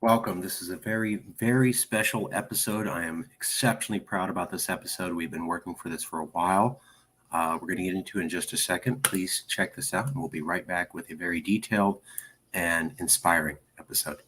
Welcome. This is a very, very special episode. I am exceptionally proud about this episode. We've been working for this for a while. We're going to get into it in just a second. Please check this out, and we'll be right back with a very detailed and inspiring episode.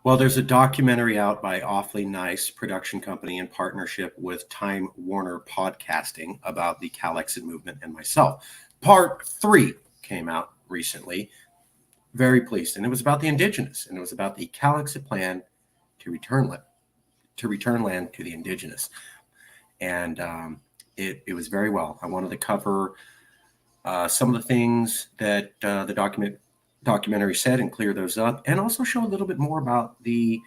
Well, there's a documentary out by Awfully Nice production company in partnership with Time Warner Podcasting about the Calexit movement and myself. Part 3 came out recently. Very pleased. And it was about the indigenous, and it was about the Calexit plan to return land to the indigenous. And it was very well. I wanted to cover some of the things that the documentary said and clear those up, and also show a little bit more about the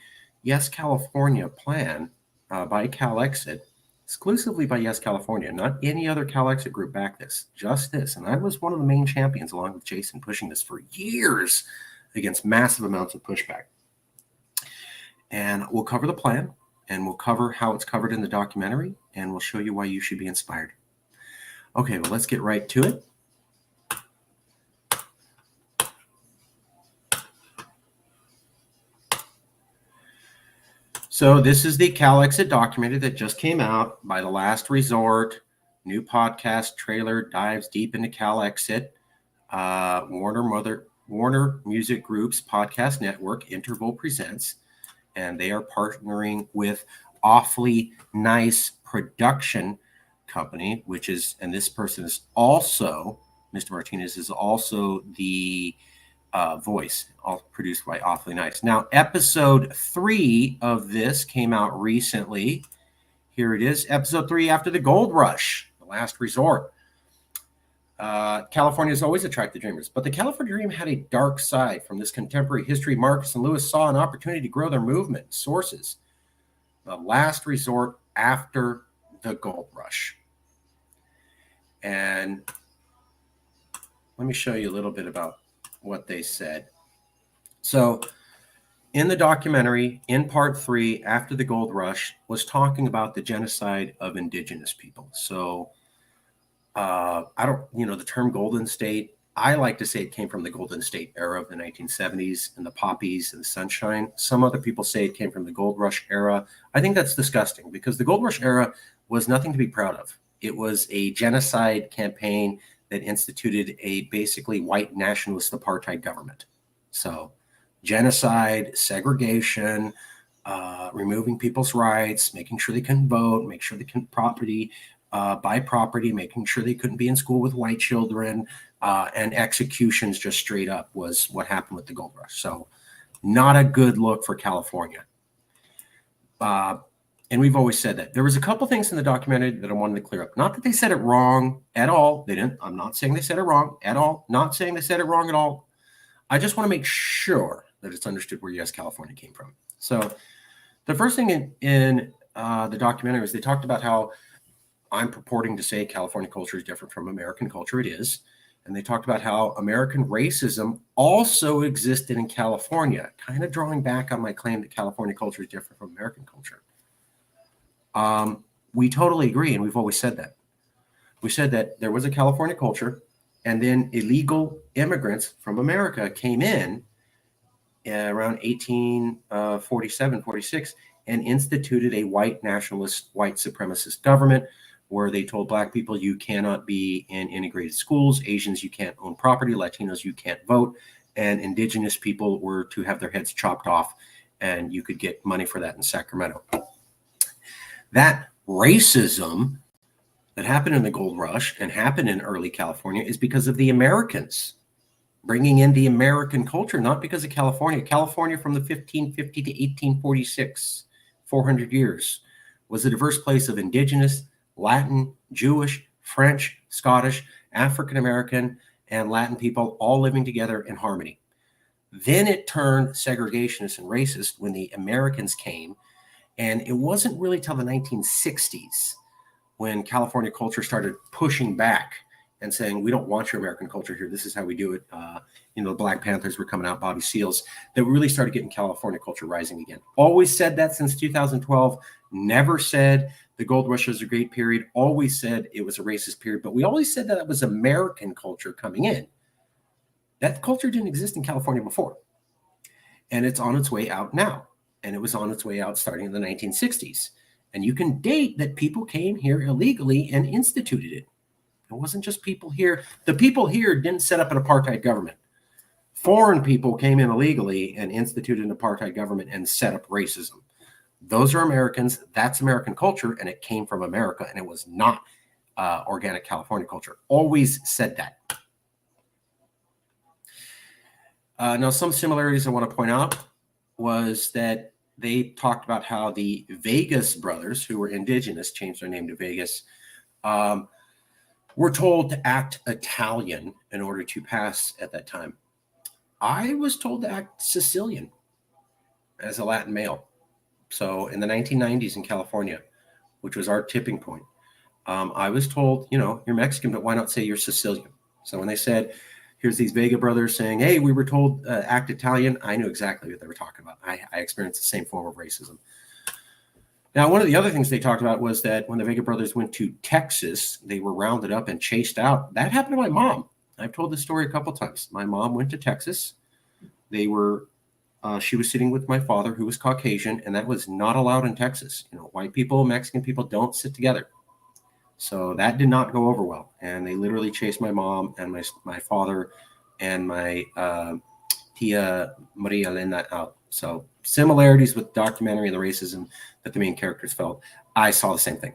Yes California plan by Calexit, exclusively by Yes California, not any other Calexit group backed this, just this. And I was one of the main champions, along with Jason, pushing this for years against massive amounts of pushback. And we'll cover the plan, and we'll cover how it's covered in the documentary, and we'll show you why you should be inspired. Okay, well, let's get right to it. So this is the Calexit documentary that just came out by The Last Resort. New podcast trailer dives deep into Calexit. Warner Music Group's podcast network, Interval Presents, and they are partnering with Awfully Nice production company, which is, and this person is also, Mr. Martinez is also the voice, all produced by Awfully Nice. Now, episode 3 of this came out recently. Here it is, episode 3, After the Gold Rush, The Last Resort. California has always attracted dreamers, but the California dream had a dark side. From this contemporary history, Marcus and Lewis saw an opportunity to grow their movement. Sources: The Last Resort After the Gold Rush. And let me show you a little bit about what they said. So in the documentary, in part 3, After the Gold Rush, was talking about the genocide of indigenous people. So the term Golden State, I like to say it came from the Golden State era of the 1970s and the poppies and the sunshine. Some other people say it came from the Gold Rush era. I think that's disgusting, because the Gold Rush era was nothing to be proud of. It was a genocide campaign that instituted a basically white nationalist apartheid government. So genocide, segregation, removing people's rights, making sure they couldn't vote, make sure they couldn't buy property, making sure they couldn't be in school with white children, and executions just straight up was what happened with the gold rush. So not a good look for California. And we've always said that. There was a couple things in the documentary that I wanted to clear up. Not that they said it wrong at all. They didn't. I'm not saying they said it wrong at all. Not saying they said it wrong at all. I just want to make sure that it's understood where Yes California came from. So the first thing in the documentary is they talked about how I'm purporting to say California culture is different from American culture. It is. And they talked about how American racism also existed in California, kind of drawing back on my claim that California culture is different from American culture. We totally agree, and we've always said that. We said that there was a California culture, and then illegal immigrants from America came in around 1847, 46, and instituted a white nationalist, white supremacist government where they told Black people, you cannot be in integrated schools, Asians, you can't own property, Latinos, you can't vote, and indigenous people were to have their heads chopped off, and you could get money for that in Sacramento. That racism that happened in the gold rush and happened in early California is because of the Americans bringing in the American culture, not because of California. California from the 1550 to 1846, 400 years, was a diverse place of indigenous, Latin, Jewish, French, Scottish, African-American, and Latin people all living together in harmony. Then it turned segregationist and racist when the Americans came. And it wasn't really till the 1960s when California culture started pushing back and saying, we don't want your American culture here. This is how we do it. The Black Panthers were coming out, Bobby Seals, that really started getting California culture rising again. Always said that since 2012. Never said the gold rush was a great period. Always said it was a racist period. But we always said that it was American culture coming in. That culture didn't exist in California before. And it's on its way out now. And it was on its way out starting in the 1960s. And you can date that people came here illegally and instituted it. It wasn't just people here. The people here didn't set up an apartheid government. Foreign people came in illegally and instituted an apartheid government and set up racism. Those are Americans. That's American culture, and it came from America, and it was not organic California culture. Always said that. Now, some similarities I want to point out was that they talked about how the Vegas brothers, who were indigenous, changed their name to Vegas, were told to act Italian in order to pass at that time. I was told to act Sicilian as a Latin male. So in the 1990s in California, which was our tipping point, I was told, you're Mexican, but why not say you're Sicilian? So when they said, here's these Vega brothers saying, hey, we were told act Italian, I knew exactly what they were talking about. I experienced the same form of racism. Now, one of the other things they talked about was that when the Vega brothers went to Texas, they were rounded up and chased out. That happened to my mom. I've told this story a couple of times. My mom went to Texas. She was sitting with my father, who was Caucasian, and that was not allowed in Texas. White people, Mexican people don't sit together. So that did not go over well. And they literally chased my mom and my father and my tia Maria Elena out. So similarities with the documentary and the racism that the main characters felt. I saw the same thing.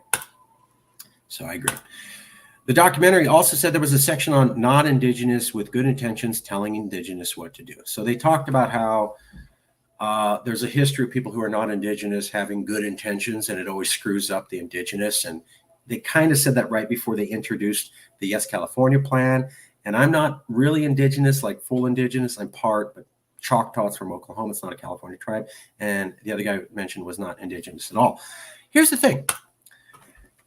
So I agree. The documentary also said there was a section on non-Indigenous with good intentions telling Indigenous what to do. So they talked about how there's a history of people who are not Indigenous having good intentions, and it always screws up the Indigenous. And they kind of said that right before they introduced the Yes California plan. And I'm not really Indigenous, like full Indigenous. I'm part, but Choctaws from Oklahoma. It's not a California tribe. And the other guy mentioned was not Indigenous at all. Here's the thing.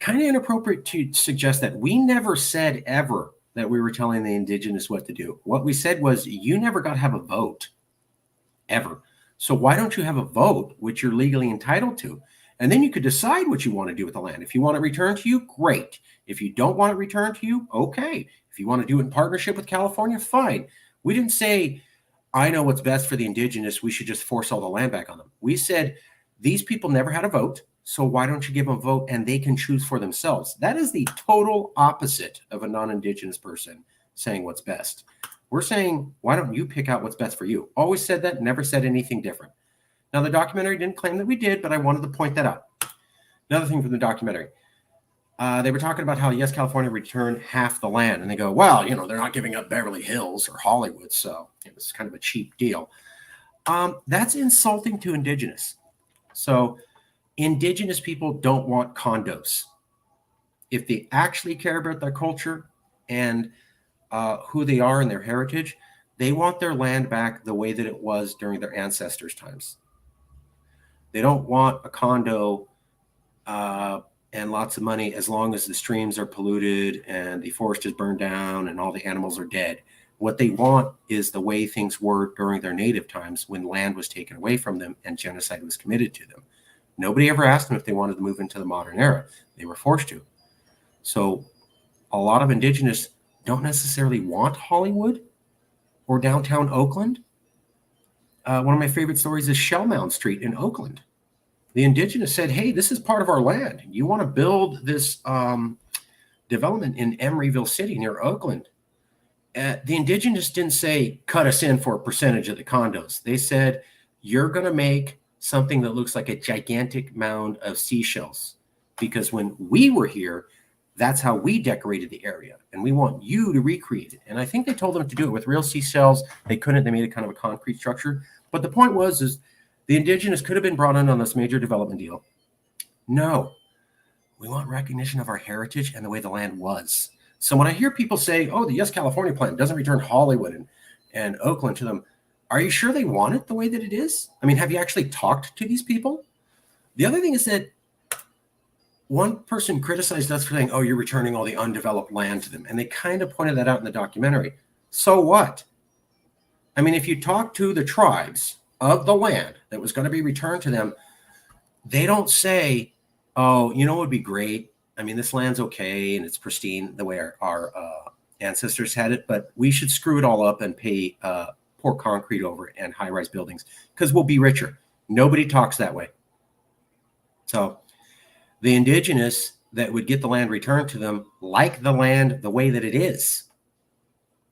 Kind of inappropriate to suggest that we never said ever that we were telling the Indigenous what to do. What we said was, you never got to have a vote, ever. So why don't you have a vote, which you're legally entitled to? And then you could decide what you want to do with the land. If you want it returned to you, great. If you don't want it returned to you, okay. If you want to do it in partnership with California, fine. We didn't say, I know what's best for the Indigenous, we should just force all the land back on them. We said, these people never had a vote, so why don't you give them a vote and they can choose for themselves? That is the total opposite of a non-Indigenous person saying what's best. We're saying, why don't you pick out what's best for you? Always said that, never said anything different. Now, the documentary didn't claim that we did, but I wanted to point that out. Another thing from the documentary, they were talking about how, yes, California returned half the land. And they go, well, they're not giving up Beverly Hills or Hollywood, so it's kind of a cheap deal. That's insulting to Indigenous. So Indigenous people don't want condos. If they actually care about their culture and who they are and their heritage, they want their land back the way that it was during their ancestors' times. They don't want a condo and lots of money as long as the streams are polluted and the forest is burned down and all the animals are dead. What they want is the way things were during their native times when land was taken away from them and genocide was committed to them. Nobody ever asked them if they wanted to move into the modern era. They were forced to. So a lot of Indigenous don't necessarily want Hollywood or downtown Oakland. One of my favorite stories is Shellmound Street in Oakland. The Indigenous said, hey, this is part of our land. You want to build this development in Emeryville City near Oakland. The Indigenous didn't say, cut us in for a percentage of the condos. They said, you're going to make something that looks like a gigantic mound of seashells. Because when we were here, that's how we decorated the area. And we want you to recreate it. And I think they told them to do it with real seashells. They couldn't. They made it kind of a concrete structure. But the point is the Indigenous could have been brought in on this major development deal. No. We want recognition of our heritage and the way the land was. So when I hear people say, oh, the Yes California plan doesn't return Hollywood and Oakland to them, are you sure they want it the way that it is? I mean, have you actually talked to these people? The other thing is that one person criticized us for saying, oh, you're returning all the undeveloped land to them. And they kind of pointed that out in the documentary. So what? I mean, if you talk to the tribes of the land that was going to be returned to them, they don't say, oh, you know what would be great? I mean, this land's okay and it's pristine the way our ancestors had it, but we should screw it all up and pour concrete over it and high-rise buildings because we'll be richer. Nobody talks that way. So the indigenous that would get the land returned to them like the land the way that it is.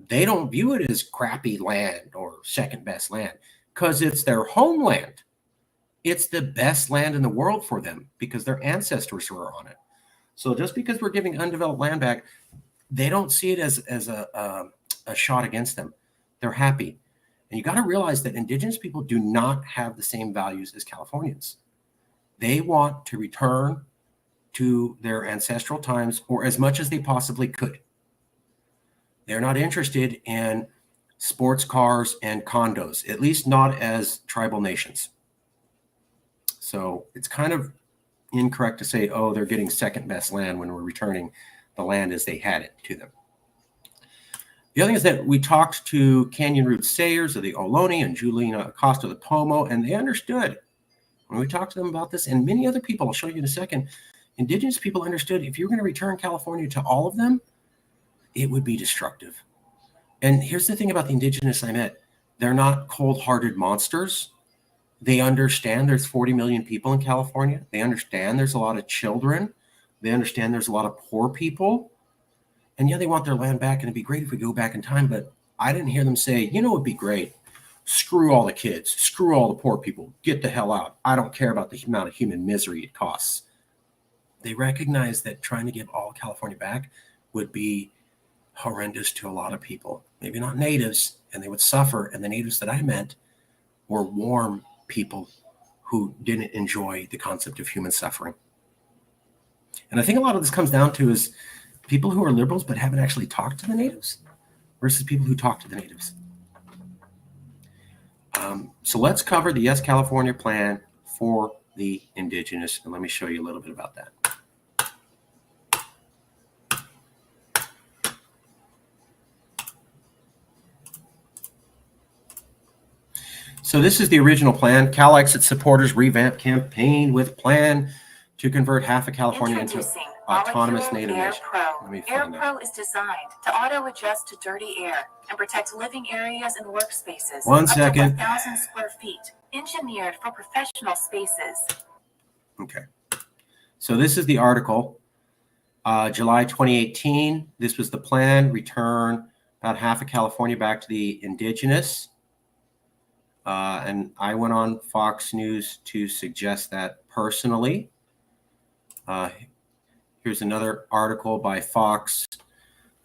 They don't view it as crappy land or second best land because it's their homeland. It's the best land in the world for them because their ancestors were on it. So just because we're giving undeveloped land back, they don't see it as a shot against them. They're happy. And you got to realize that indigenous people do not have the same values as Californians. They want to return to their ancestral times or as much as they possibly could. They're not interested in sports cars and condos, at least not as tribal nations. So it's kind of incorrect to say, oh, they're getting second best land when we're returning the land as they had it to them. The other thing is that we talked to Canyon Root Sayers of the Ohlone and Juliana Acosta of the Pomo, and they understood when we talked to them about this, and many other people, I'll show you in a second, indigenous people understood if you're going to return California to all of them, it would be destructive. And here's the thing about the indigenous I met. They're not cold-hearted monsters. They understand there's 40 million people in California. They understand there's a lot of children. They understand there's a lot of poor people. And yeah, they want their land back, and it'd be great if we go back in time. But I didn't hear them say, you know, it'd be great. Screw all the kids. Screw all the poor people. Get the hell out. I don't care about the amount of human misery it costs. They recognize that trying to give all California back would be horrendous to a lot of people. Maybe not natives, and they would suffer. And the natives that I met were warm people who didn't enjoy the concept of human suffering. And I think a lot of this comes down to is people who are liberals but haven't actually talked to the natives versus people who talk to the natives. So let's cover the Yes California plan for the indigenous, and let me show you a little bit about that. So this is the original plan. Calexit supporters revamp campaign with plan to convert half of California into autonomous native nation. Air Pro is designed to auto-adjust to dirty air and protect living areas and workspaces. One second. Up to 1,000 square feet, engineered for professional spaces. Okay. So this is the article. July 2018. This was the plan. Return about half of California back to the indigenous. And I went on Fox News to suggest that personally. Here's another article by Fox.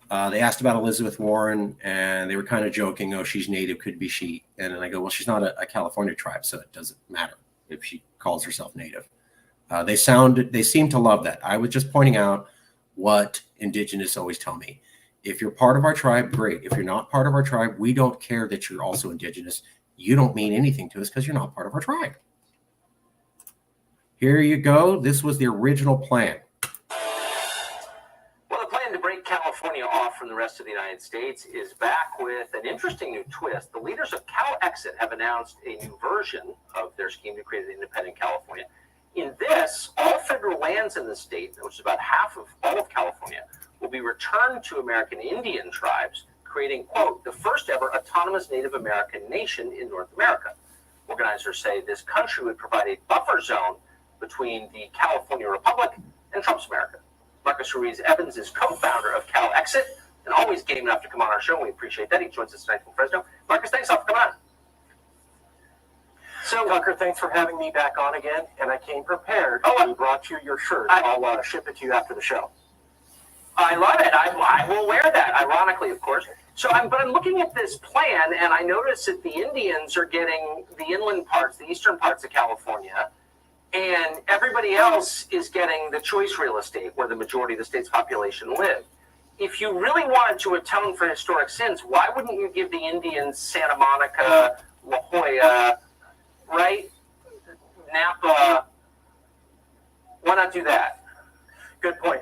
They asked about Elizabeth Warren, and they were kind of joking, oh, she's native, could be she. And then I go, well, she's not a California tribe, so it doesn't matter if she calls herself native. They seem to love that. I was just pointing out what indigenous always tell me. If you're part of our tribe, great. If you're not part of our tribe, we don't care that you're also indigenous. You don't mean anything to us because you're not part of our tribe. Here you go. This was the original plan. Well, the plan to break California off from the rest of the United States is back with an interesting new twist. The leaders of Calexit have announced a new version of their scheme to create an independent California. In this, all federal lands in the state, which is about half of all of California, will be returned to American Indian tribes, creating, quote, the first ever autonomous Native American nation in North America. Organizers say this country would provide a buffer zone between the California Republic and Trump's America. Marcus Ruiz-Evans is co-founder of Calexit and always game enough to come on our show. We appreciate that. He joins us tonight from Fresno. Marcus, thanks for coming on. So, Tucker, thanks for having me back on again, and I came prepared. I brought you your shirt. I'll ship it to you after the show. I love it. I will wear that, ironically, of course. So, I'm looking at this plan, and I notice that the Indians are getting the inland parts, the eastern parts of California, and everybody else is getting the choice real estate where the majority of the state's population live. If you really wanted to atone for historic sins, why wouldn't you give the Indians Santa Monica, La Jolla, right? Napa? Why not do that? Good point.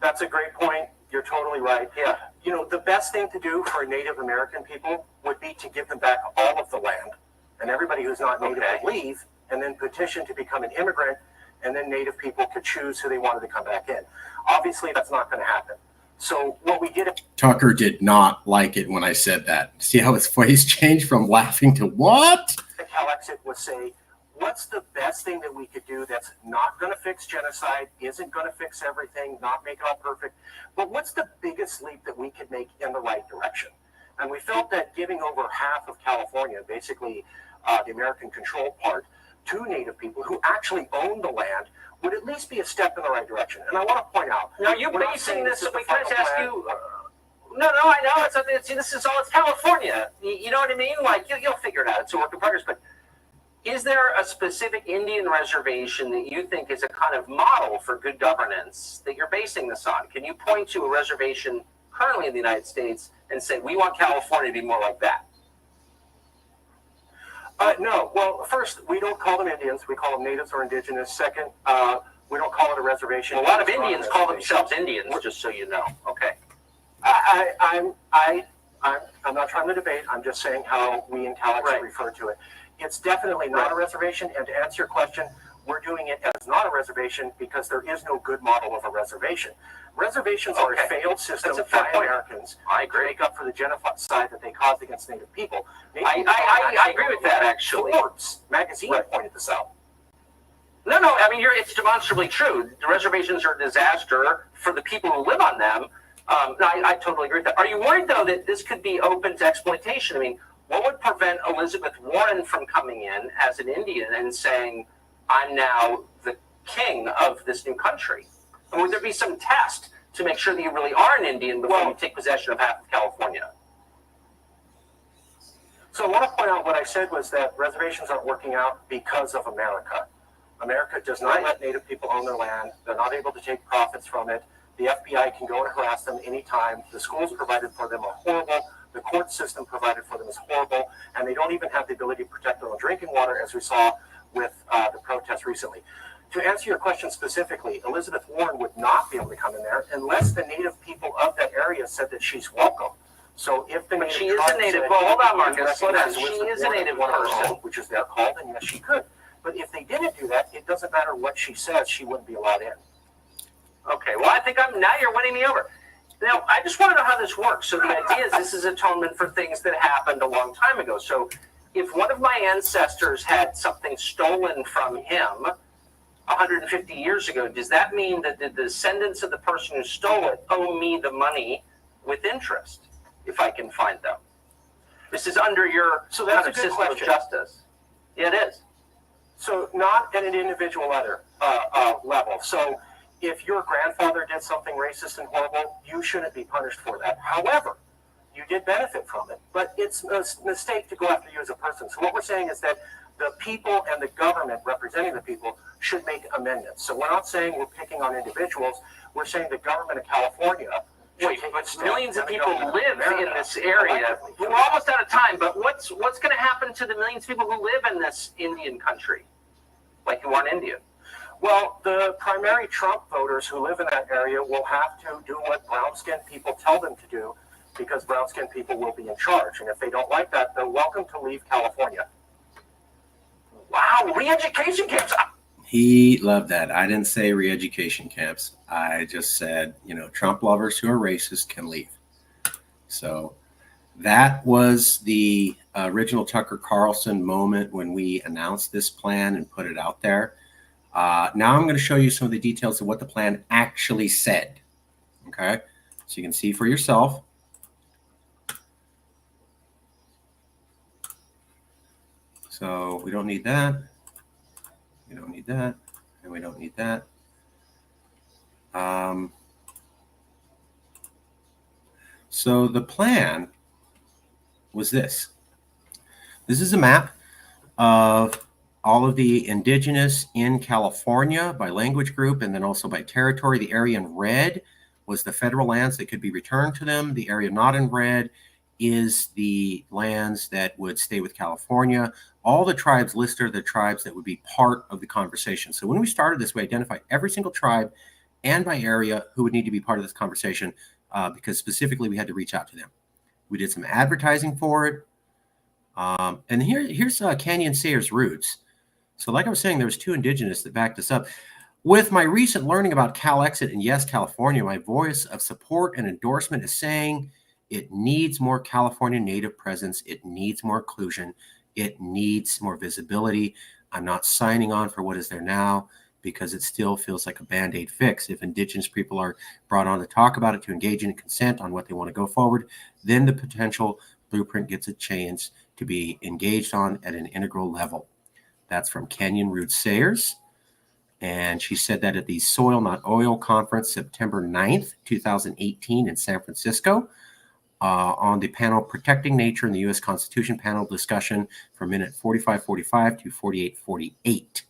That's a great point. You're totally right. Yeah. You know, the best thing to do for Native American people would be to give them back all of the land, and everybody who's not Native would leave, and then petition to become an immigrant, and then Native people could choose who they wanted to come back in. Obviously, that's not going to happen. So what we did... Tucker did not like it when I said that. See how his face changed from laughing to what? The Calexit was say, what's the best thing that we could do that's not going to fix genocide, isn't going to fix everything, not make it all perfect, but what's the biggest leap that we could make in the right direction? And we felt that giving over half of California, basically the American controlled part, to Native people who actually own the land would at least be a step in the right direction. And I want to point out... Now, you're basing this... Wait, can I just ask you... No, I know. See, this is all... It's California. You know what I mean? Like, you'll figure it out. It's a work in progress. But is there a specific Indian reservation that you think is a kind of model for good governance that you're basing this on? Can you point to a reservation currently in the United States and say, we want California to be more like that? No. Well, first, we don't call them Indians. We call them natives or indigenous. Second, we don't call it a reservation. A lot of Indians call themselves Indians, just so you know. Okay. I'm not trying to debate. I'm just saying how we in Calext refer to it. It's definitely not a reservation. And to answer your question, we're doing it as not a reservation because there is no good model of a reservation. Reservations are a failed system by Americans to make up for the genocide that they caused against Native people. I agree with that, actually. Forbes magazine pointed this out. No, I mean, it's demonstrably true. The reservations are a disaster for the people who live on them. I totally agree with that. Are you worried, though, that this could be open to exploitation? I mean, what would prevent Elizabeth Warren from coming in as an Indian and saying, I'm now the king of this new country? And would there be some test to make sure that you really are an Indian before you take possession of half of California? So I want to point out what I said was that reservations aren't working out because of America. America does not let Native people own their land. They're not able to take profits from it. The FBI can go and harass them anytime. The schools provided for them are horrible. The court system provided for them is horrible. And they don't even have the ability to protect their own drinking water, as we saw with the protests recently. To answer your question specifically, Elizabeth Warren would not be able to come in there unless the Native people of that area said that she's welcome. So if the she is a Native, well, hold on, Marcus, slow down. She is a Native person, which is their call, then yes, she could. But if they didn't do that, it doesn't matter what she says, she wouldn't be allowed in. Okay, well, I think now you're winning me over. Now, I just want to know how this works. So the idea is this is atonement for things that happened a long time ago. So if one of my ancestors had something stolen from him 150 years ago, does that mean that the descendants of the person who stole it owe me the money with interest, if I can find them? This is under your that's kind of system of justice. Yeah, it is. So not at an individual level. So if your grandfather did something racist and horrible, you shouldn't be punished for that. However, you did benefit from it, but it's a mistake to go after you as a person. So what we're saying is that the people and the government representing the people should make amendments. So we're not saying we're picking on individuals. We're saying the government of California. Wait, but millions of people live in this area. We're almost out of time, but what's going to happen to the millions of people who live in this Indian country, like who aren't Indian? Well, the primary Trump voters who live in that area will have to do what brown-skinned people tell them to do, because brown-skinned people will be in charge. And if they don't like that, they're welcome to leave California. Wow, re-education camps. He loved that. I didn't say re-education camps. I just said, Trump lovers who are racist can leave. So that was the original Tucker Carlson moment when we announced this plan and put it out there. Now I'm going to show you some of the details of what the plan actually said. Okay, so you can see for yourself. So we don't need that. We don't need that. And we don't need that. So the plan was this. This is a map of all of the indigenous in California by language group and then also by territory. The area in red was the federal lands that could be returned to them. The area not in red is the lands that would stay with California. All the tribes listed are the tribes that would be part of the conversation. So when we started this, we identified every single tribe and by area who would need to be part of this conversation, because specifically we had to reach out to them. We did some advertising for it. And here's Canyon Sayers Roots. So like I was saying, there was 2 indigenous that backed us up. With my recent learning about Calexit and Yes, California, my voice of support and endorsement is saying it needs more California native presence. It needs more inclusion. It needs more visibility. I'm not signing on for what is there now because it still feels like a Band-Aid fix. If indigenous people are brought on to talk about it, to engage in consent on what they want to go forward, then the potential blueprint gets a chance to be engaged on at an integral level. That's from Canyon Root Sayers. And she said that at the Soil Not Oil Conference, September 9th, 2018 in San Francisco, on the panel Protecting Nature in the U.S. Constitution panel discussion from minute 4545 to 4848.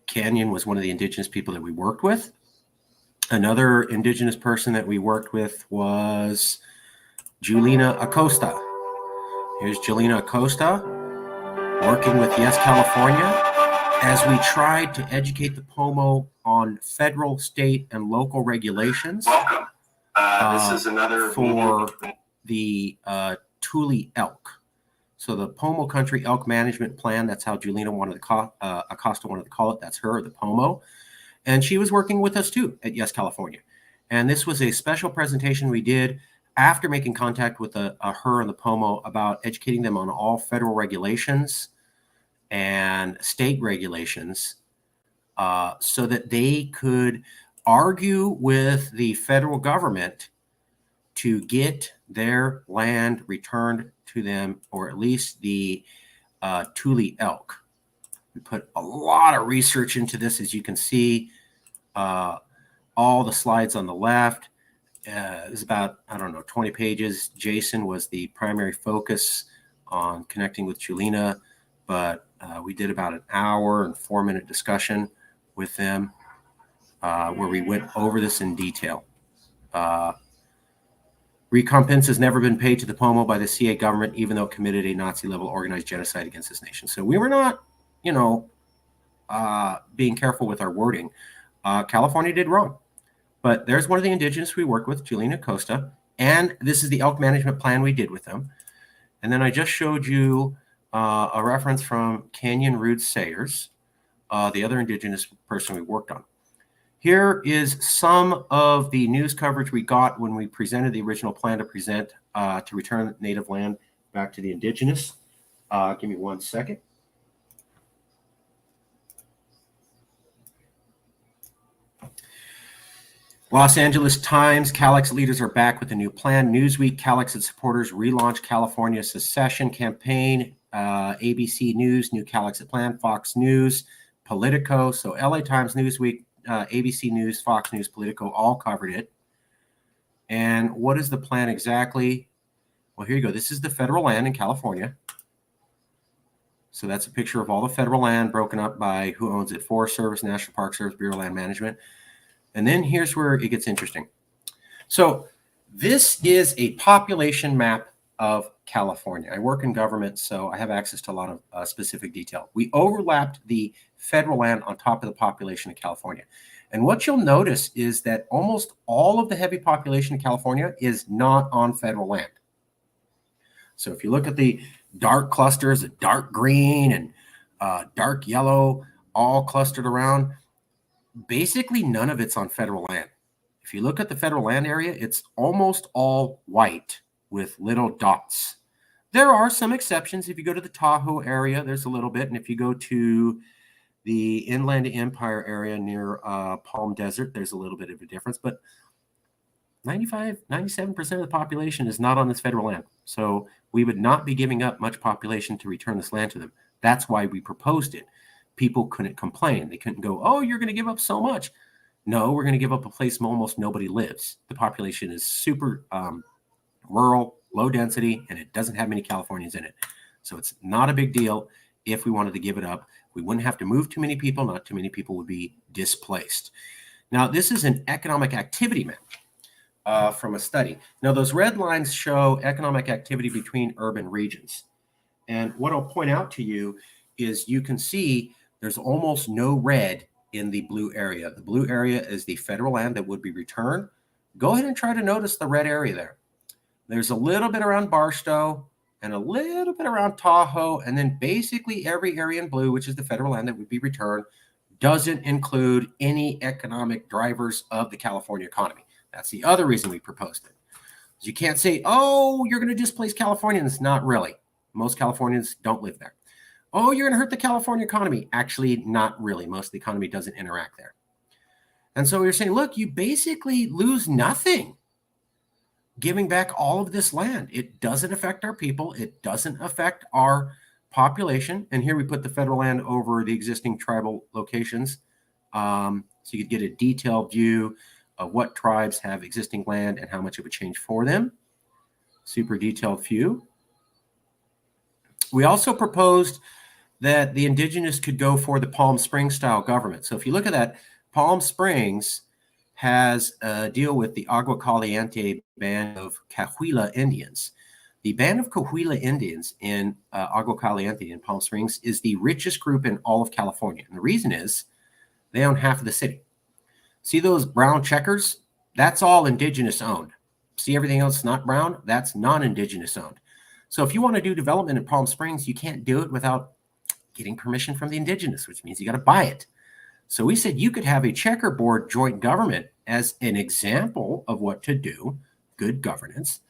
Canyon was one of the indigenous people that we worked with. Another indigenous person that we worked with was Julina Acosta. Here's Julina Acosta working with Yes California as we tried to educate the POMO on federal, state, and local regulations. Welcome. This is another for the Tule elk. So the Pomo Country Elk Management Plan, that's how Julina Acosta wanted to call it. That's her, the POMO. And she was working with us too at Yes California. And this was a special presentation we did after making contact with her and the POMO about educating them on all federal regulations and state regulations, so that they could argue with the federal government to get their land returned to them, or at least the Tule elk. We put a lot of research into this, as you can see. All the slides on the left. It was about, 20 pages. Jason was the primary focus on connecting with Julina, but we did about an hour and 4-minute discussion with them where we went over this in detail. Recompense has never been paid to the POMO by the CA government, even though it committed a Nazi-level organized genocide against this nation. So we were not, being careful with our wording. California did wrong. But there's one of the indigenous we worked with, Julina Acosta, and this is the elk management plan we did with them. And then I just showed you a reference from Canyon Root Sayers, the other indigenous person we worked on. Here is some of the news coverage we got when we presented the original plan to present to return native land back to the indigenous. Give me 1 second. Los Angeles Times, Calext leaders are back with a new plan. Newsweek, Calexit supporters relaunch California secession campaign. ABC News, new Calexit plan. Fox News, Politico. So LA Times, Newsweek, ABC News, Fox News, Politico all covered it. And what is the plan exactly? Well, here you go. This is the federal land in California. So that's a picture of all the federal land broken up by who owns it: Forest Service, National Park Service, Bureau of Land Management. And then here's where it gets interesting. So this is a population map of California. I work in government, so I have access to a lot of specific detail. We overlapped the federal land on top of the population of California. And what you'll notice is that almost all of the heavy population in California is not on federal land. So if you look at the dark clusters, the dark green and dark yellow, all clustered around, basically none of it's on federal land. If you look at the federal land area, it's almost all white with little dots. There are some exceptions. If you go to the Tahoe area, there's a little bit. And if you go to the Inland Empire area near Palm Desert, there's a little bit of a difference. But 97% of the population is not on this federal land. So we would not be giving up much population to return this land to them. That's why we proposed it. People couldn't complain. They couldn't go, oh, you're going to give up so much. No, we're going to give up a place where almost nobody lives. The population is super rural, low density, and it doesn't have many Californians in it. So it's not a big deal if we wanted to give it up. We wouldn't have to move too many people. Not too many people would be displaced. Now, this is an economic activity map from a study. Now, those red lines show economic activity between urban regions. And what I'll point out to you is you can see there's almost no red in the blue area. The blue area is the federal land that would be returned. Go ahead and try to notice the red area there. There's a little bit around Barstow and a little bit around Tahoe, and then basically every area in blue, which is the federal land that would be returned, doesn't include any economic drivers of the California economy. That's the other reason we proposed it. You can't say, oh, you're going to displace Californians. Not really. Most Californians don't live there. Oh, you're going to hurt the California economy. Actually, not really. Most of the economy doesn't interact there. And so you're saying, look, you basically lose nothing giving back all of this land. It doesn't affect our people. It doesn't affect our population. And here we put the federal land over the existing tribal locations. So you could get a detailed view of what tribes have existing land and how much it would change for them. Super detailed view. We also proposed that the indigenous could go for the Palm Springs style government. So if you look at that, Palm Springs has a deal with the Agua Caliente band of Cahuilla Indians. The band of Cahuilla Indians in Agua Caliente in Palm Springs is the richest group in all of California. And the reason is they own half of the city. See those brown checkers? That's all indigenous owned. See everything else not brown? That's non-indigenous owned. So if you want to do development in Palm Springs, you can't do it without getting permission from the indigenous, which means you got to buy it. So we said you could have a checkerboard joint government as an example of what to do, good governance,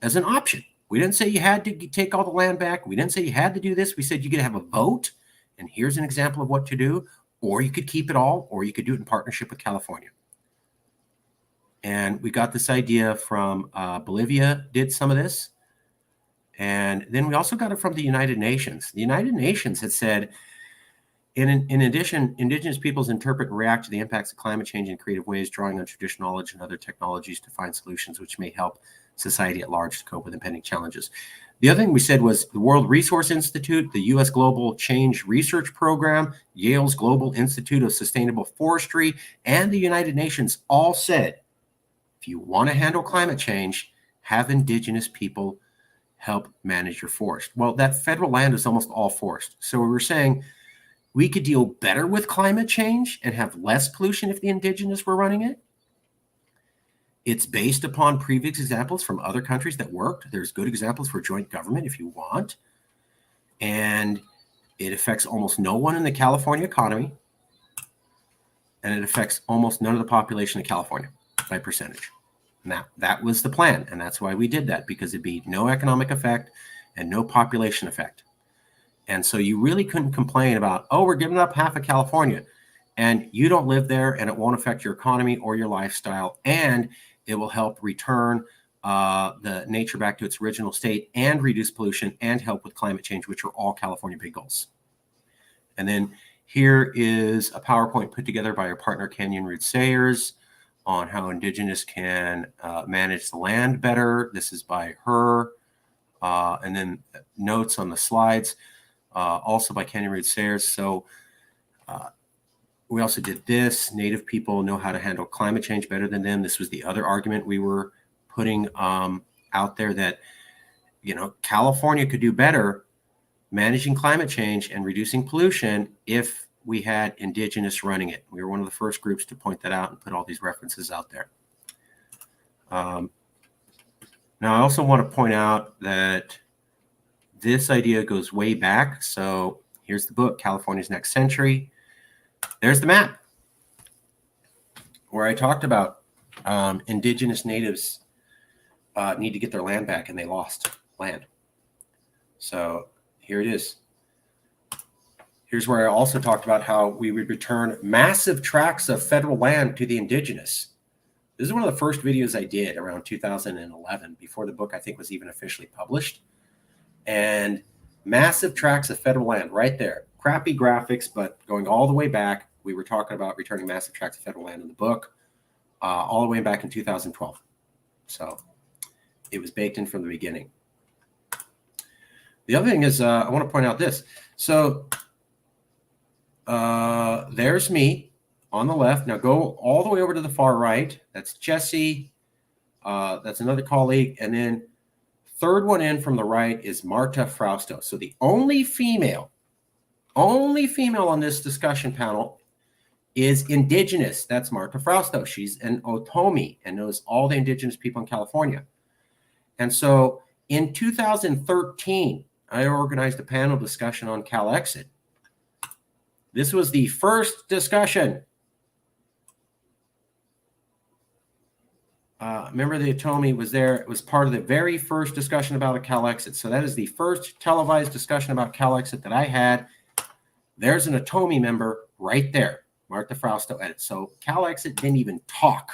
as an option. We didn't say you had to take all the land back. We didn't say you had to do this. We said you could have a vote, and here's an example of what to do, or you could keep it all, or you could do it in partnership with California. And we got this idea from Bolivia did some of this. And then we also got it from the United Nations. The United Nations had said, in addition, indigenous peoples interpret and react to the impacts of climate change in creative ways, drawing on traditional knowledge and other technologies to find solutions which may help society at large to cope with impending challenges. The other thing we said was the World Resource Institute, the U.S. Global Change Research Program, Yale's Global Institute of Sustainable Forestry, and the United Nations all said, if you want to handle climate change, have indigenous people help manage your forest. Well, that federal land is almost all forest. So we were saying we could deal better with climate change and have less pollution if the indigenous were running it. It's based upon previous examples from other countries that worked. There's good examples for joint government if you want. And it affects almost no one in the California economy. And it affects almost none of the population of California by percentage. Now, that was the plan. And that's why we did that, because it'd be no economic effect and no population effect. And so you really couldn't complain about, oh, we're giving up half of California and you don't live there and it won't affect your economy or your lifestyle. And it will help return the nature back to its original state and reduce pollution and help with climate change, which are all California big goals. And then here is a PowerPoint put together by our partner, Canyon Root Sayers, on how indigenous can manage the land better. This is by her. And then notes on the slides, also by Canyon Root Sayers. So we also did this. Native people know how to handle climate change better than them. This was the other argument we were putting out there, that, you know, California could do better managing climate change and reducing pollution if we had indigenous running it. We were one of the first groups to point that out and put all these references out there. Now, I also want to point out that this idea goes way back. So here's the book, California's Next Century. There's the map where I talked about indigenous natives need to get their land back, and they lost land. So here it is. Here's where I also talked about how we would return massive tracts of federal land to the indigenous. This is one of the first videos I did around 2011, before the book, I think, was even officially published. And massive tracts of federal land right there. Crappy graphics, but going all the way back, we were talking about returning massive tracts of federal land in the book, all the way back in 2012. So it was baked in from the beginning. The other thing is, I want to point out this. So there's me on the left. Now go all the way over to the far right. That's Jesse. That's another colleague. And then third one in from the right is Marta Frausto. So the only female on this discussion panel is indigenous. That's Marta Frausto. She's an OTOMI and knows all the indigenous people in California. And so in 2013, I organized a panel discussion on Calexit. This was the first discussion. Remember, the OTOMI was there. It was part of the very first discussion about a Calexit. So that is the first televised discussion about Calexit that I had. There's an OTOMI member right there, Marta Frausto edit. So Calexit didn't even talk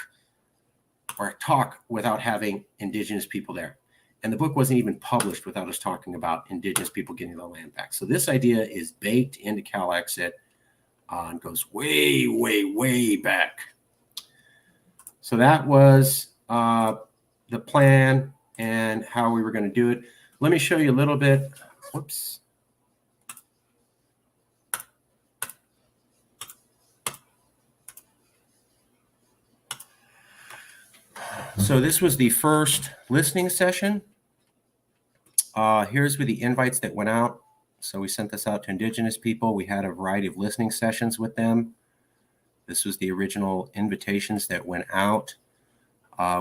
without having indigenous people there. And the book wasn't even published without us talking about indigenous people getting the land back. So this idea is baked into Calexit and goes way, way, way back. So that was the plan and how we were going to do it. Let me show you a little bit. Whoops. So this was the first listening session. Here's where the invites that went out. So we sent this out to indigenous people. We had a variety of listening sessions with them. This was the original invitations that went out.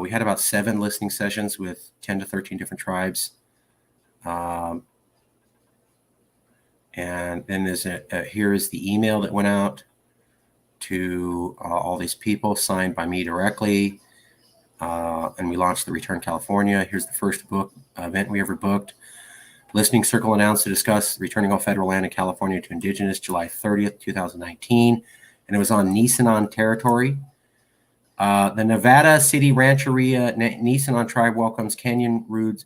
We had about 7 listening sessions with 10 to 13 different tribes. And then there's here is the email that went out to all these people, signed by me directly. And we launched the Return California. Here's the first book event we ever booked. Listening Circle announced to discuss returning all federal land in California to indigenous July 30th, 2019. And it was on Nisenan territory. The Nevada City Rancheria Nisenan tribe welcomes Canyon Roots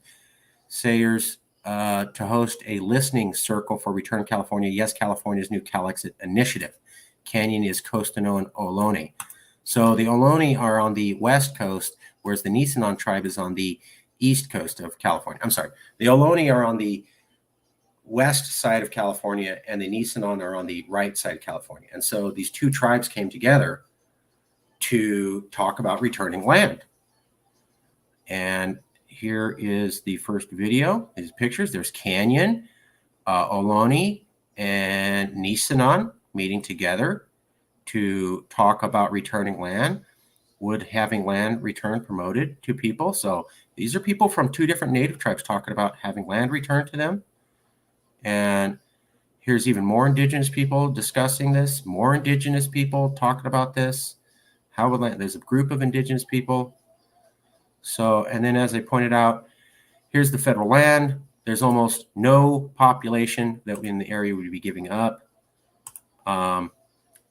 Sayers to host a listening circle for Return California. Yes, California's new Calexit initiative. Canyon is Costano and Ohlone. So the Ohlone are on the west coast, whereas the Nisenan tribe is on the east coast of California. I'm sorry. The Ohlone are on the west side of California, and the Nisenan are on the right side of California. And so these two tribes came together to talk about returning land. And here is the first video. These pictures. There's Canyon, Ohlone, and Nisenan meeting together to talk about returning land. Would having land returned promoted to people? So these are people from 2 different native tribes talking about having land returned to them. And here's even more indigenous people discussing this, more indigenous people talking about this. How would land, there's a group of indigenous people. So, and then as I pointed out, here's the federal land. There's almost no population that in the area would be giving up.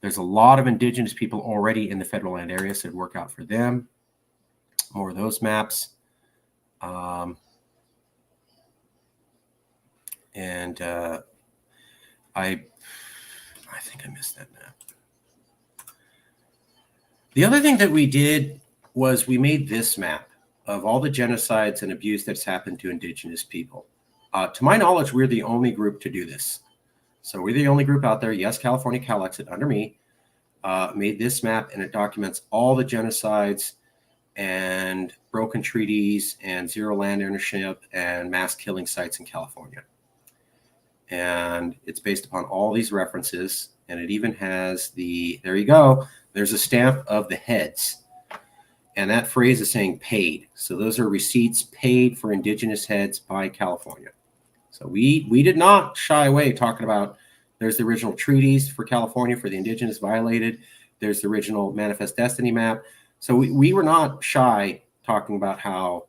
There's a lot of indigenous people already in the federal land area, so it'd work out for them. More of those maps. I think I missed that map. The other thing that we did was we made this map of all the genocides and abuse that's happened to indigenous people. To my knowledge, we're the only group to do this. So we're the only group out there. Yes, California Calexit under me made this map, and it documents all the genocides and broken treaties and zero land ownership and mass killing sites in California. And it's based upon all these references, and it even has the, there you go, there's a stamp of the heads. And that phrase is saying paid. So those are receipts paid for indigenous heads by California. So we did not shy away talking about, there's the original treaties for California for the indigenous violated. There's the original Manifest Destiny map. So we were not shy talking about how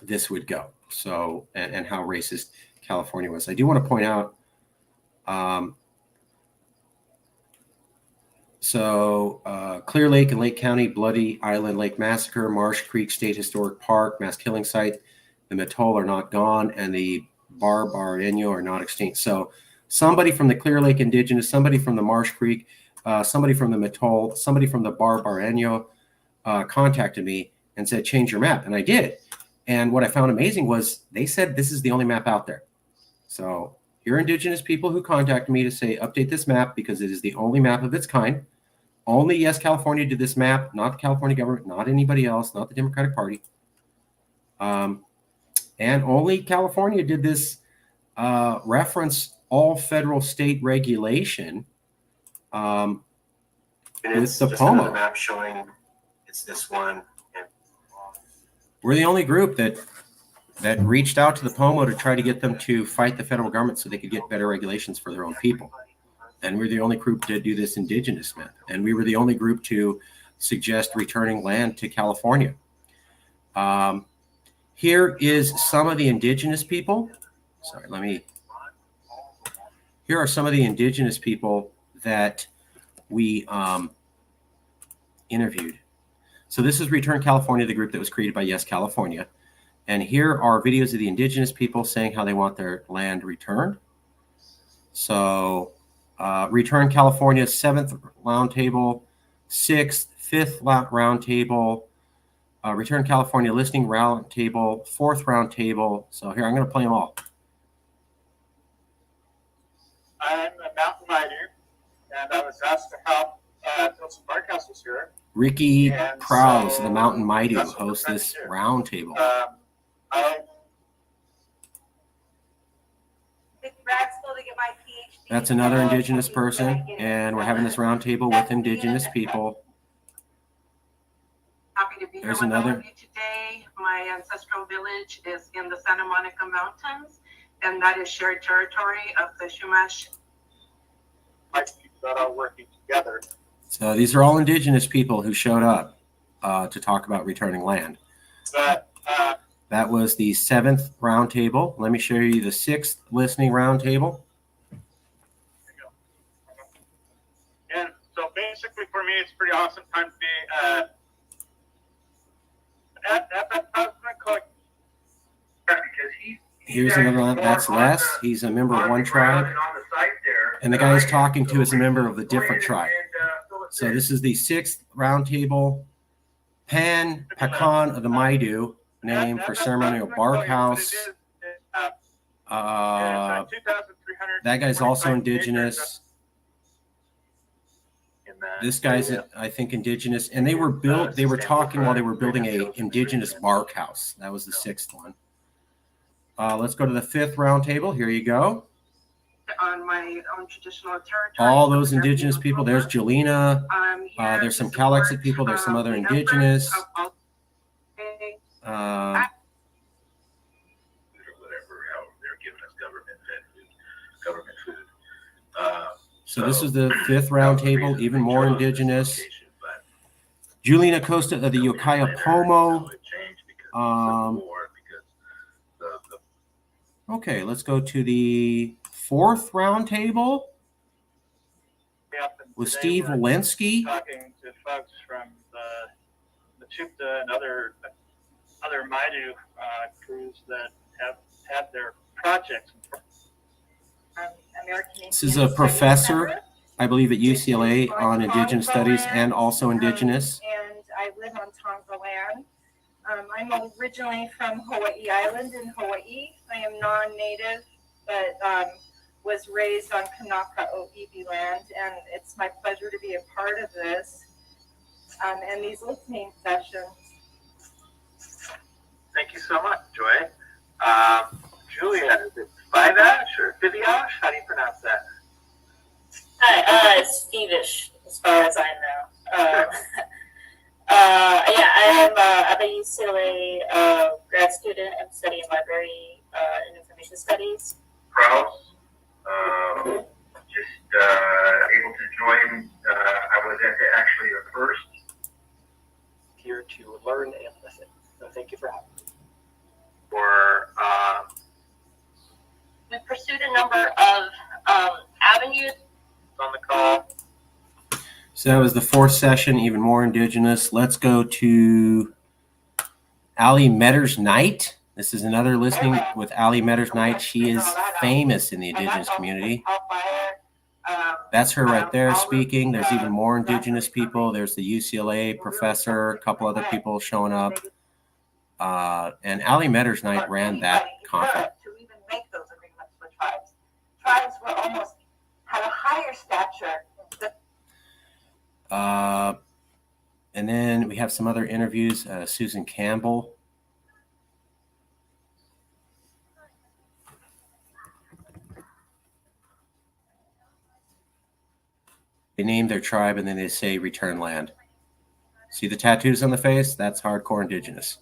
this would go. So, and how racist California was. I do want to point out, Clear Lake and Lake County, Bloody Island Lake Massacre, Marsh Creek State Historic Park, mass killing site. The Mattole are not gone, and the Barbareño are not extinct. So somebody from the Clear Lake Indigenous, somebody from the Marsh Creek, somebody from the Mattole, somebody from the Barbareño contacted me and said, change your map. And I did. And what I found amazing was they said, this is the only map out there. So here are indigenous people who contacted me to say, update this map because it is the only map of its kind. Only, yes, California did this map, not the California government, not anybody else, not the Democratic Party. And only California did this reference all federal state regulation um, And with it's the just another POMO. map showing it's this one. And We're the only group that reached out to the POMO to try to get them to fight the federal government so they could get better regulations for their own people. And we're the only group to do this indigenous map. And we were the only group to suggest returning land to California. Here is some of the indigenous people. Here are some of the indigenous people that we interviewed. So this is Return California, the group that was created by Yes California. And here are videos of the indigenous people saying how they want their land returned. So Return California, 7th roundtable, 6th, 5th roundtable, Return California listening roundtable, 4th roundtable. So here, I'm going to play them all. I'm a mountain miner, and I was asked to help build some barkhouses here. Ricky And Prowse, so the Mountain Mighty, that's what we're hosts trying this to do. roundtable. That's another indigenous person, and we're having this roundtable with indigenous people. Happy to be There's here with all another. of you today. My ancestral village is in the Santa Monica Mountains, and that is shared territory of the Chumash. Like that are working together. So these are all indigenous people who showed up to talk about returning land. But That was the 7th roundtable. Let me show you the 6th listening roundtable. and so basically for me, it's pretty awesome time to be at that president collect because Here's another one. That's Les. He's a member of one tribe. And the guy he's talking to is a member of a different tribe. So this is the 6th roundtable. Pan Pakan of the Maidu, name for ceremonial barkhouse. That guy's also indigenous. This guy's, I think, indigenous. And they were talking while they were building a indigenous barkhouse. That was the 6th one. Let's go to the 5th roundtable. Here you go. On my own traditional territory. All those indigenous people. There's Jelena. There's some Calexit people. There's some other indigenous. So this is the 5th roundtable, even more indigenous. Juliana Costa of the Ukiah Pomo. Okay, let's go to the 4th roundtable with Steve Walensky. Talking to folks from the Chupta and other Maidu crews that have had their projects. This is a professor, I believe, at UCLA on Indigenous Studies and also Indigenous. And I live on Tonga land. I'm originally from Hawaii Island in Hawaii. I am non-native, but was raised on Kanaka Oiwi land, and it's my pleasure to be a part of this and these listening sessions. Thank you so much, Joy. Julia, is it Vivash or Viviash? How do you pronounce that? Hi, it's Stevish, as far as I know. Yeah, I'm a UCLA grad student. I'm studying library and information studies. Prowse, just able to join. I was actually the first. Here to learn and listen. So thank you for having me. For We pursued a number of avenues On the call. So that was the 4th session, even more indigenous. Let's go to Ali Metters Knight. This is another listening with Ali Metters Knight. She is famous in the indigenous community. That's her right there speaking. There's even more indigenous people. There's the UCLA professor, a couple other people showing up. And Ali Metters Knight ran that conference. To even make those agreements with tribes. Tribes were almost had a higher stature. And then we have some other interviews. Susan Campbell. name their tribe and then they say return land. See the tattoos on the face? That's hardcore indigenous.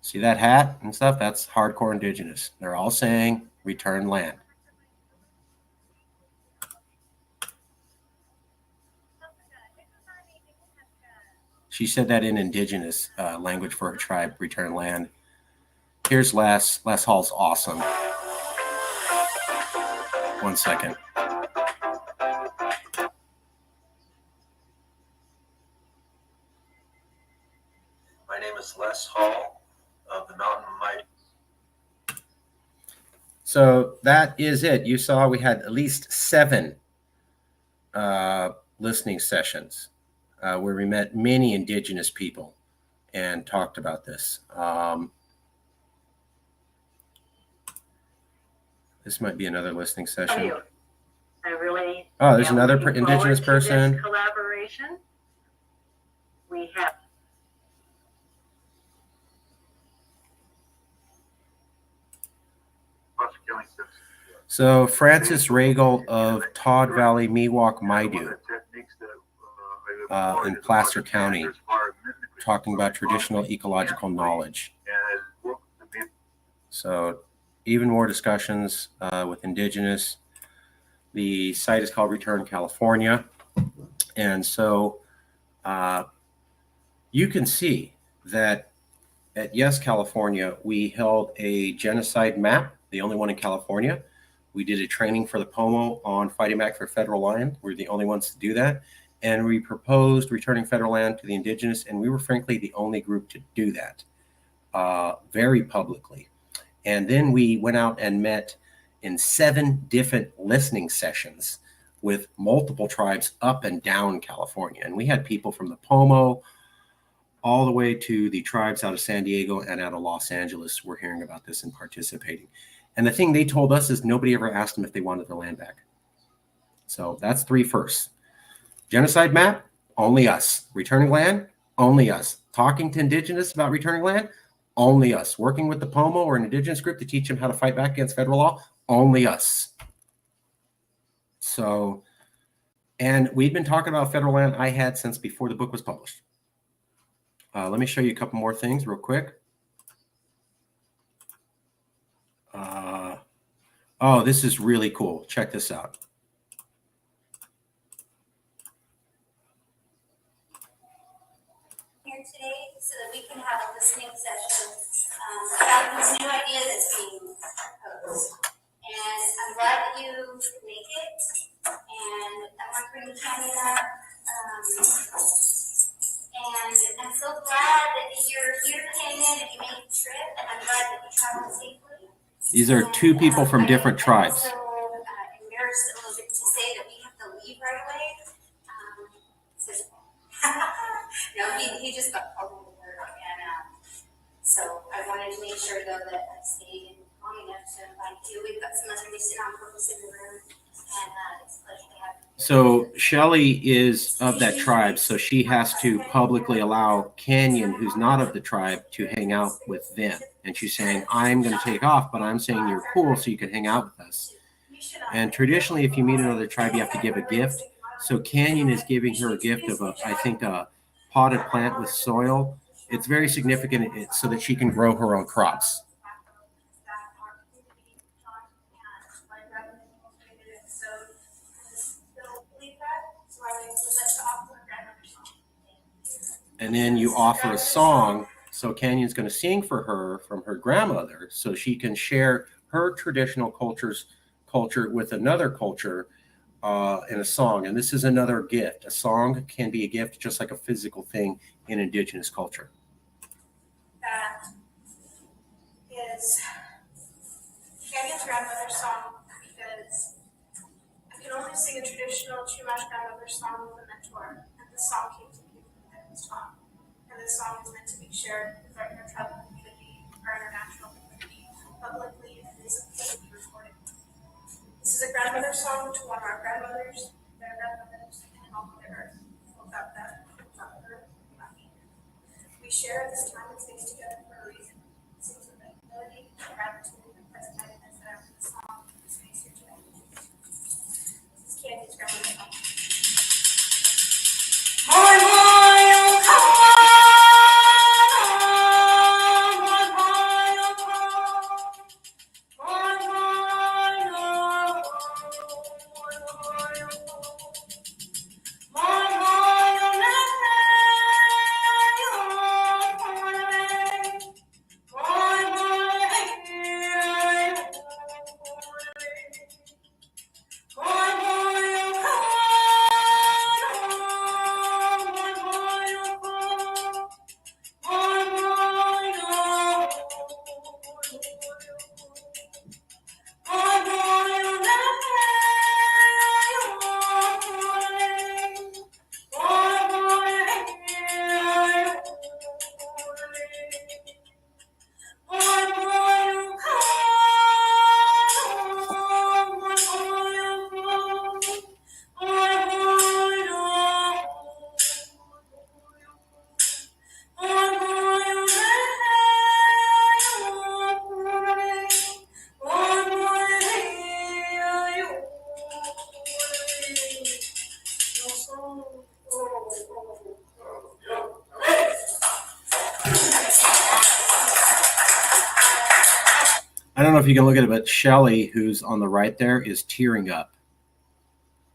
See that hat and stuff? That's hardcore indigenous. They're all saying return land. She said that in indigenous language for her tribe, return land. Here's Les. Les Hall's awesome. 1 second. My name is Les Hall of the Mountain Might. So that is it. You saw we had at least 7 listening sessions where we met many indigenous people and talked about this. This might be another listening session. I really there's another indigenous person. Collaboration. We have. So Francis Regal of Todd Valley, Miwok, Maidu in Placer County, talking about traditional ecological knowledge. So even more discussions with indigenous. The site is called Return California. And so you can see that at Yes California, we held a genocide map, the only one in California. We did a training for the POMO on fighting back for federal land. We're the only ones to do that. And we proposed returning federal land to the indigenous, and we were frankly the only group to do that very publicly. And then we went out and met in 7 different listening sessions with multiple tribes up and down California. And we had people from the POMO all the way to the tribes out of San Diego and out of Los Angeles were hearing about this and participating. And the thing they told us is nobody ever asked them if they wanted their land back. So that's 3 firsts. Genocide map, only us. Returning land, only us. Talking to indigenous about returning land, only us. Working with the POMO or an indigenous group to teach them how to fight back against federal law, only us. So, and we've been talking about federal land I had since before the book was published. Let me show you a couple more things real quick. Oh, this is really cool. Check this out. Here today so that we can have a listening session about this new idea that's being proposed. And I'm glad that you could make it. And I want to bring Canyon up. And I'm so glad that you're here, Canyon, and you made the trip. And I'm glad that you traveled safely. These are 2 people from different tribes. I'm also embarrassed a little bit to say that we have to leave right away. No, he just got called into work, and so I wanted to make sure though that I stayed long enough to invite you. We've got some other recent on purpose in the room, and it's a pleasure to have you. So Shelly is of that tribe, so she has to publicly allow Canyon, who's not of the tribe, to hang out with them. And she's saying, I'm going to take off, but I'm saying you're cool, so you can hang out with us. And traditionally, if you meet another tribe, you have to give a gift. So Canyon is giving her a gift of, I think, a potted plant with soil. It's very significant so that she can grow her own crops. And then you offer a song. So Canyon's going to sing for her from her grandmother so she can share her traditional culture with another culture in a song. And this is another gift. A song can be a gift just like a physical thing in indigenous culture. That is Canyon's grandmother's song because I can only sing a traditional Chumash grandmother's song with a mentor. And this song came to me from Canyon's talk. And this song is meant to be shared with our intertribal community, our international community, publicly, and is supposed to be recorded. This is a grandmother song to honor our grandmothers, their grandmothers, and all Mother Earth. Without that, without her, nothing. We share this time and space together for a reason. Sings with humility, gratitude, and presentness that the song and space here today. I don't know if you can look at it, but Shelley, who's on the right there, is tearing up.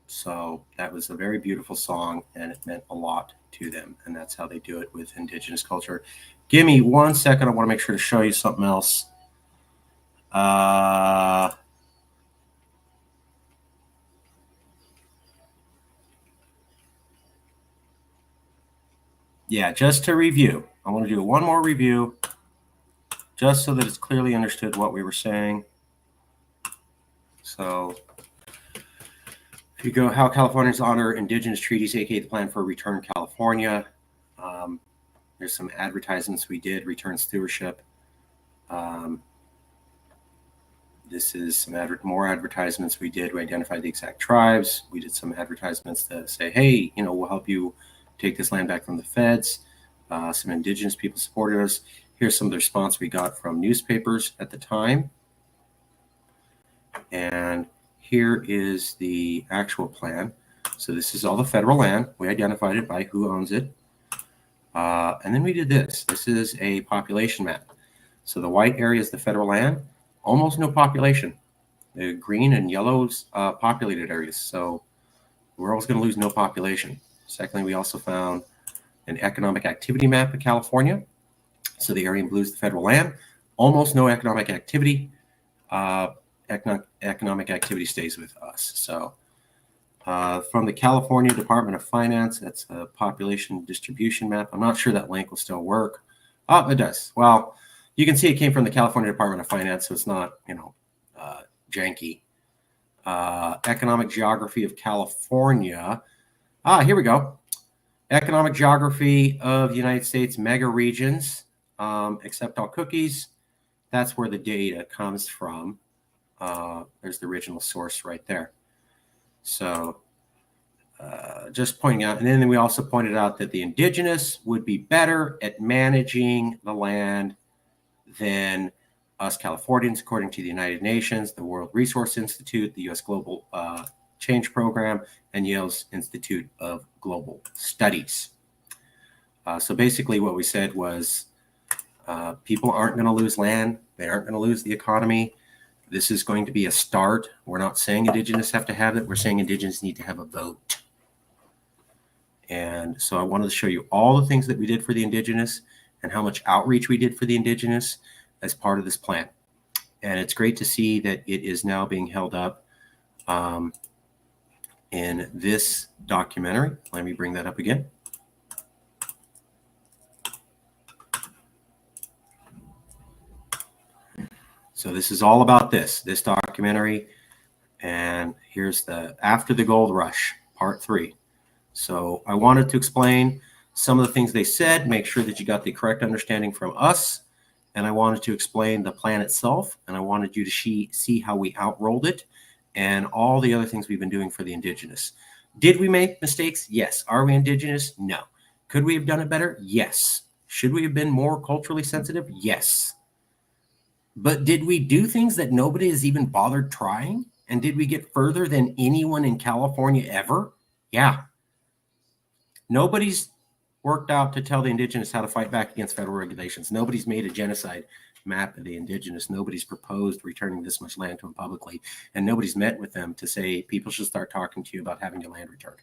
So that was a very beautiful song, and it meant a lot to them. And that's how they do it with Indigenous culture. Give me 1 second. I want to make sure to show you something else. Yeah, just to review. I want to do one more review just so that it's clearly understood what we were saying. So if you go, how Californians honor Indigenous treaties, aka the plan for Return California. There's some advertisements we did, return stewardship. This is some more advertisements we did. We identified the exact tribes. We did some advertisements to say, hey, we'll help you take this land back from the feds. Some Indigenous people supported us. Here's some of the response we got from newspapers at the time. And here is the actual plan. So this is all the federal land. We identified it by who owns it. And then we did this. This is a population map. So the white area is the federal land. Almost no population. The green and yellows populated areas. So we're always going to lose no population. Secondly, we also found an economic activity map of California. So the area in blue is the federal land. Almost no economic activity. Economic activity stays with us. So from the California Department of Finance, that's a population distribution map. I'm not sure that link will still work. Oh, it does. Well, you can see it came from the California Department of Finance, so it's not, janky. Economic geography of California. Here we go. Economic geography of the United States mega regions, accept all cookies. That's where the data comes from. There's the original source right there. So just pointing out, and then we also pointed out that the Indigenous would be better at managing the land than us Californians, according to the United Nations, the World Resource Institute, the U.S. Global Change Program, and Yale's Institute of Global Studies. So basically what we said was people aren't going to lose land. They aren't going to lose the economy. This is going to be a start. We're not saying Indigenous have to have it. We're saying Indigenous need to have a vote. And so I wanted to show you all the things that we did for the Indigenous and how much outreach we did for the Indigenous as part of this plan. And it's great to see that it is now being held up in this documentary. Let me bring that up again. So this is all about this documentary. And here's the After the Gold Rush, part 3. So I wanted to explain some of the things they said, make sure that you got the correct understanding from us. And I wanted to explain the plan itself. And I wanted you to see how we outrolled it and all the other things we've been doing for the Indigenous. Did we make mistakes? Yes. Are we Indigenous? No. Could we have done it better? Yes. Should we have been more culturally sensitive? Yes. But did we do things that nobody has even bothered trying? And did we get further than anyone in California ever? Yeah. Nobody's worked out to tell the Indigenous how to fight back against federal regulations. Nobody's made a genocide map of the Indigenous. Nobody's proposed returning this much land to them publicly. And nobody's met with them to say people should start talking to you about having your land returned.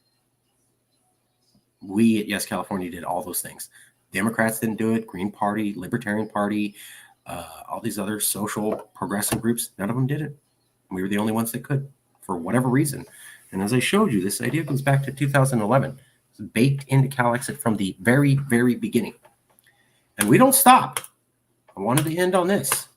We at Yes California did all those things. Democrats didn't do it. Green Party, Libertarian Party, all these other social progressive groups, none of them did it. We were the only ones that could for whatever reason. And as I showed you, this idea goes back to 2011. It's baked into Calexit from the very, very beginning. And we don't stop. I wanted to end on this.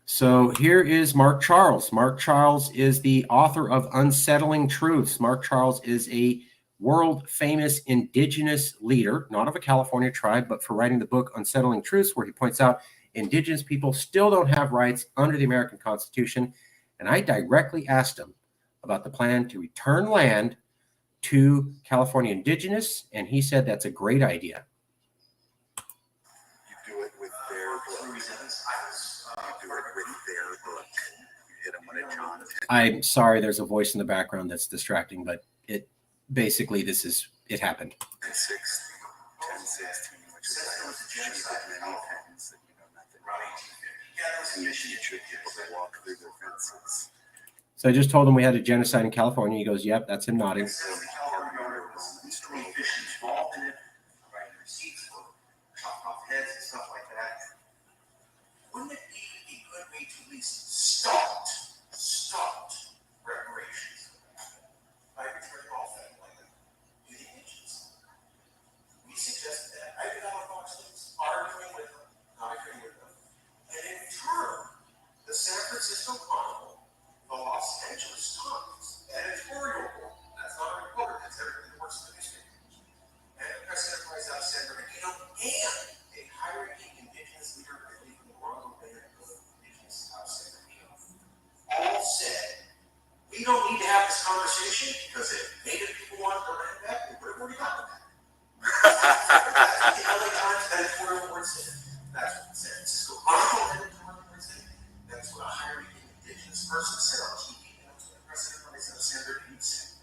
So here is Mark Charles. Mark Charles is the author of Unsettling Truths. Mark Charles is a world famous Indigenous leader, not of a California tribe, but for writing the book Unsettling Truths, where he points out Indigenous people still don't have rights under the American Constitution. And I directly asked him about the plan to return land to California Indigenous, and he said that's a great idea. You do it with their book. You do it with their book. You hit them with a John 10. I'm sorry, there's a voice in the background that's distracting, but it basically it happened. 10:16, which is like sheep with many pens that you know nothing. mission to trick people to walk through their fences. So I just told him we had a genocide in California. He goes, yep, that's him nodding. Involved in it, writing receipts for chopping off heads and stuff like that. Wouldn't it be a good way to at least start reparations by returning all that money to the Indians? We suggested that. I did our boxes, arguing with them, not agreeing with them. And in turn, the San Francisco Chronicle, the Los Angeles Times, editorial board, that's not a reporter, that's everything that works in the newspaper, and the press enterprise out of San Bernardino, and a high-ranking indigenous leader, I believe, in the Royal Band of Indigenous out of San Bernardino, all said, we don't need to have this conversation because if Native people want their land back, we would have already gotten that. That's the LA Times editorial board said. That's what the San Francisco Chronicle editorial board said. That's what a high-ranking indigenous person said on TV. And that's what the press enterprise out of San Bernardino said.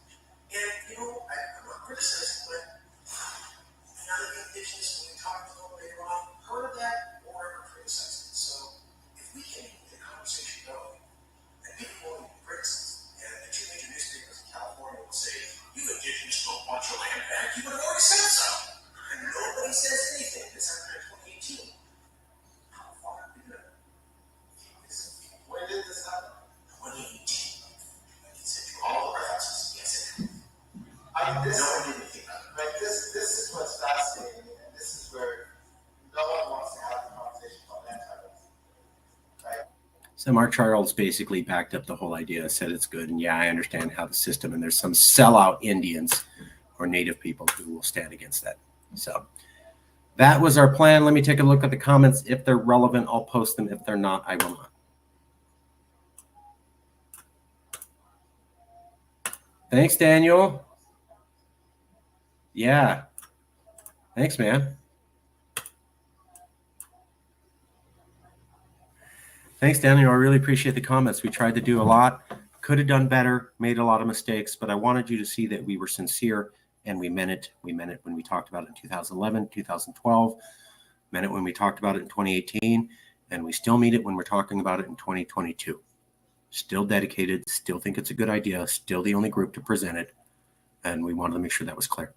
And, you know, I'm not criticizing, but none of the indigenous, when we talked to them later on, heard of that or ever criticized it. So if we can get the conversation going, and people won't even criticize, and the two major newspapers in California will say, you indigenous don't want your land back, you would have already said so. And nobody says anything this after 2018. How far have we been? When did this happen? 2018. I can send you all the references. Yes, it did. This is what's fascinating, and this is where no one wants to have the conversation about that type of thing, right? So Mark Charles basically backed up the whole idea, said it's good. And yeah, I understand how the system, and there's some sellout Indians or Native people who will stand against that. So that was our plan. Let me take a look at the comments. If they're relevant, I'll post them. If they're not, I will not. Thanks, Daniel. Yeah. Thanks, man. Thanks, Daniel. I really appreciate the comments. We tried to do a lot. Could have done better, made a lot of mistakes, but I wanted you to see that we were sincere and we meant it. We meant it when we talked about it in 2011, 2012, meant it when we talked about it in 2018, and we still mean it when we're talking about it in 2022. Still dedicated, still think it's a good idea, still the only group to present it, and we wanted to make sure that was clear.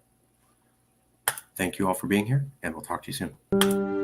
Thank you all for being here, and we'll talk to you soon.